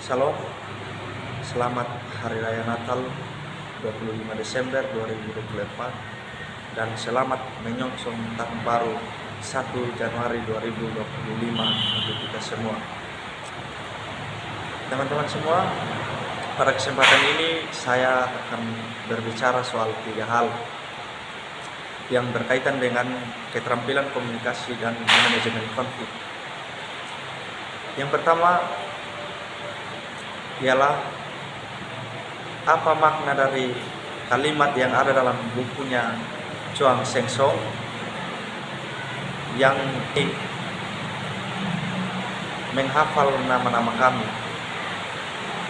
Shalom, selamat Hari Raya Natal 25 Desember 2024 dan selamat menyongsong tahun baru 1 Januari 2025 untuk kita semua. Teman-teman semua, pada kesempatan ini saya akan berbicara soal 3 hal yang berkaitan dengan keterampilan komunikasi dan manajemen konflik. Yang pertama ialah apa makna dari kalimat yang ada dalam bukunya Chuang Sheng Song yang menghafal nama-nama kami.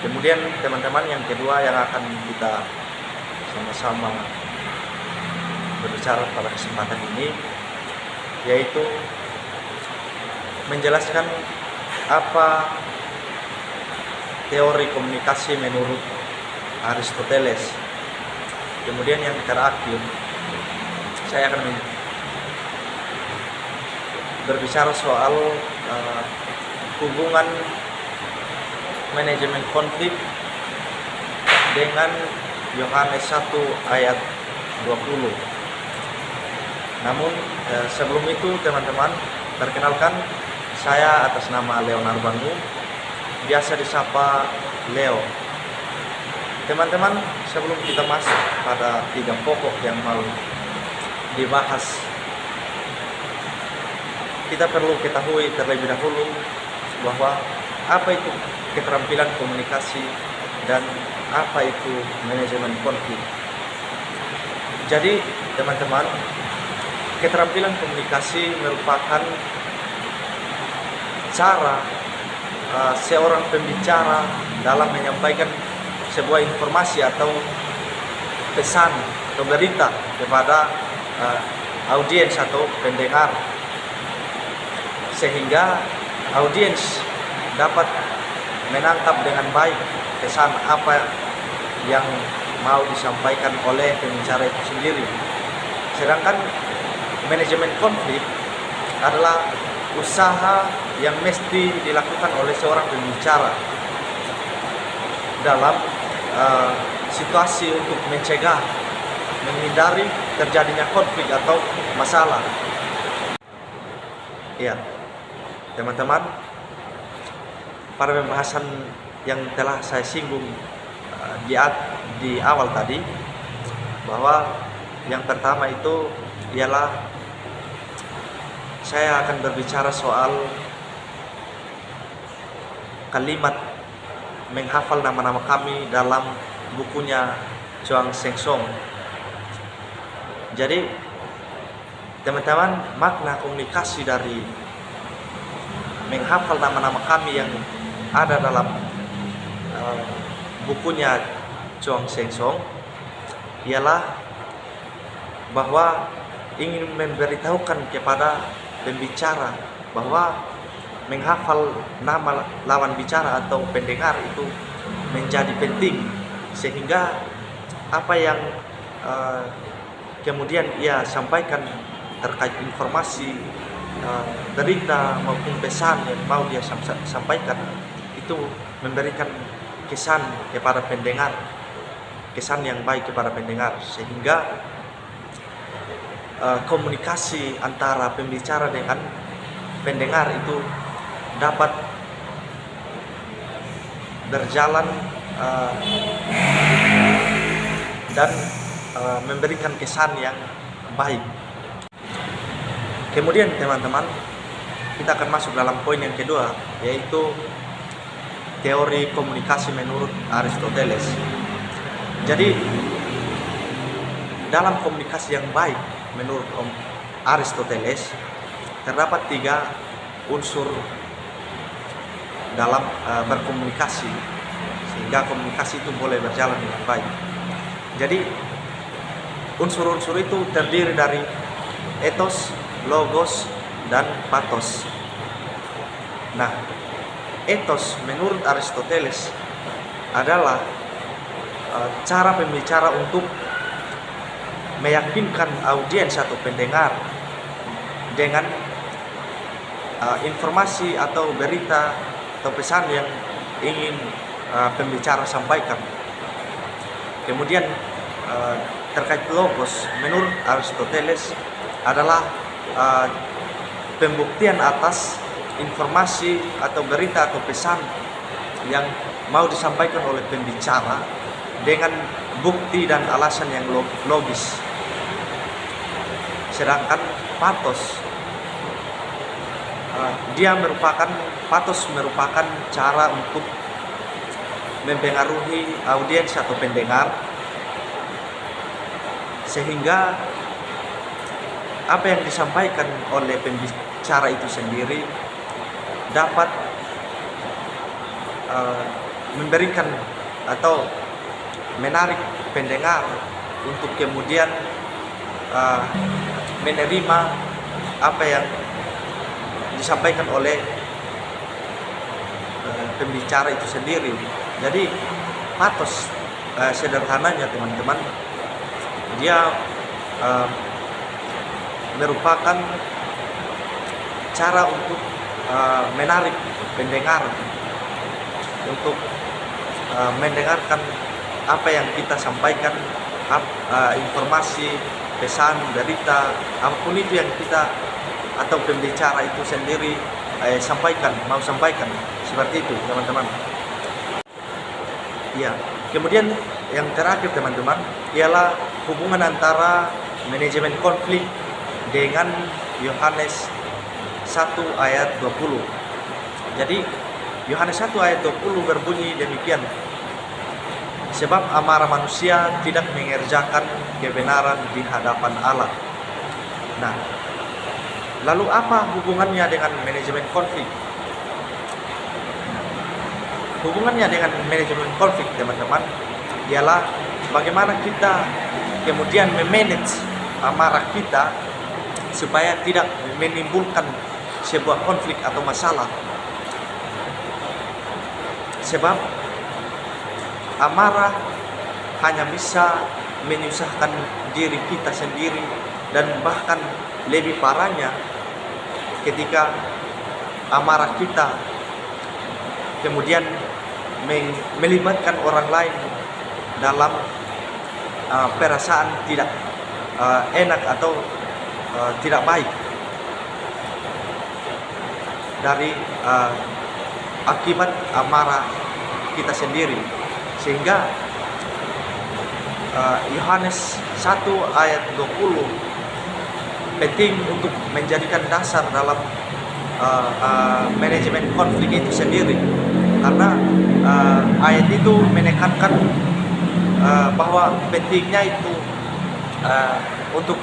Kemudian teman-teman, yang kedua yang akan kita sama-sama berbicara pada kesempatan ini yaitu menjelaskan apa teori komunikasi menurut Aristoteles. Kemudian yang terakhir saya akan berbicara soal hubungan manajemen konflik dengan Yohanes 1 ayat 20. Namun sebelum itu teman-teman, perkenalkan saya atas nama Leonard Bangu, biasa disapa Leo. Teman-teman, sebelum kita masuk pada 3 pokok yang mau dibahas, kita perlu ketahui terlebih dahulu bahwa apa itu keterampilan komunikasi dan apa itu manajemen konflik. Jadi teman-teman, keterampilan komunikasi merupakan cara seorang pembicara dalam menyampaikan sebuah informasi atau pesan atau berita kepada audiens atau pendengar, sehingga audiens dapat menangkap dengan baik pesan apa yang mau disampaikan oleh pembicara itu sendiri. Sedangkan manajemen konflik adalah usaha yang mesti dilakukan oleh seorang pembicara dalam situasi untuk mencegah, menghindari terjadinya konflik atau masalah. Ya, teman-teman, pada pembahasan yang telah saya singgung di awal tadi, bahwa yang pertama itu ialah saya akan berbicara soal kalimat menghafal nama-nama kami dalam bukunya Chuang Sheng Song. Jadi teman-teman, makna komunikasi dari menghafal nama-nama kami yang ada dalam bukunya Chuang Sheng Song ialah bahwa ingin memberitahukan kepada pembicara bahwa menghafal nama lawan bicara atau pendengar itu menjadi penting, sehingga apa yang kemudian ia sampaikan terkait informasi, berita maupun pesan yang mau dia sampaikan itu memberikan kesan kepada pendengar, kesan yang baik kepada pendengar, sehingga komunikasi antara pembicara dengan pendengar itu dapat berjalan dan memberikan kesan yang baik. Kemudian teman-teman, kita akan masuk dalam poin yang kedua, yaitu teori komunikasi menurut Aristoteles. Jadi dalam komunikasi yang baik menurut Aristoteles terdapat 3 unsur dalam berkomunikasi, sehingga komunikasi itu boleh berjalan dengan baik. Jadi unsur-unsur itu terdiri dari ethos, logos, dan pathos. Nah, ethos menurut Aristoteles adalah cara pembicara untuk meyakinkan audiens atau pendengar dengan informasi atau berita atau pesan yang ingin pembicara sampaikan. Kemudian terkait logos, menurut Aristoteles adalah pembuktian atas informasi atau berita atau pesan yang mau disampaikan oleh pembicara dengan bukti dan alasan yang logis. Sedangkan patos, patos merupakan cara untuk mempengaruhi audiens atau pendengar, sehingga apa yang disampaikan oleh pembicara itu sendiri dapat memberikan atau menarik pendengar untuk kemudian menerima apa yang disampaikan oleh pembicara itu sendiri. Jadi patos sederhananya teman-teman, dia merupakan cara untuk menarik pendengar untuk mendengarkan apa yang kita sampaikan, informasi, pesan, berita, apapun itu yang kita atau pembicara itu sendiri mau sampaikan, seperti itu teman-teman. Ya, kemudian yang terakhir teman-teman ialah hubungan antara manajemen konflik dengan Yohanes 1 ayat 20. Jadi Yohanes 1 ayat 20 berbunyi demikian: sebab amarah manusia tidak mengerjakan kebenaran di hadapan Allah. Nah, lalu apa hubungannya dengan manajemen konflik? Hubungannya dengan manajemen konflik teman-teman ialah bagaimana kita kemudian memanage amarah kita supaya tidak menimbulkan sebuah konflik atau masalah. Sebab amarah hanya bisa menyusahkan diri kita sendiri, dan bahkan lebih parahnya ketika amarah kita kemudian melibatkan orang lain dalam perasaan tidak enak atau tidak baik dari akibat amarah kita sendiri. Sehingga Yohanes 1 ayat 20 penting untuk menjadikan dasar dalam manajemen konflik itu sendiri, karena ayat itu menekankan bahwa pentingnya itu untuk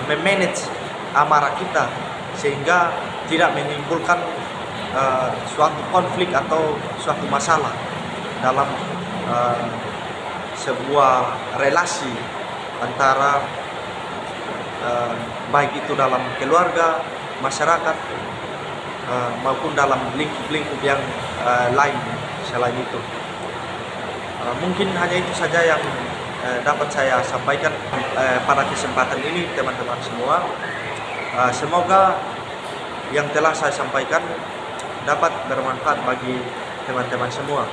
memanage amarah kita sehingga tidak menimbulkan suatu konflik atau suatu masalah dalam sebuah relasi antara baik itu dalam keluarga, masyarakat, maupun dalam lingkup-lingkup yang lain selain itu. Mungkin hanya itu saja yang dapat saya sampaikan pada kesempatan ini teman-teman semua. Semoga yang telah saya sampaikan dapat bermanfaat bagi teman-teman semua.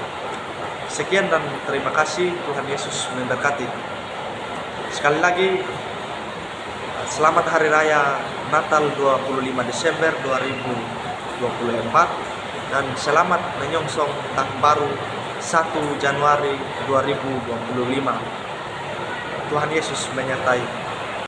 Sekian dan terima kasih. Tuhan Yesus memberkati. Sekali lagi, selamat Hari Raya Natal 25 Desember 2024 dan selamat menyongsong Tahun Baru 1 Januari 2025. Tuhan Yesus menyertai.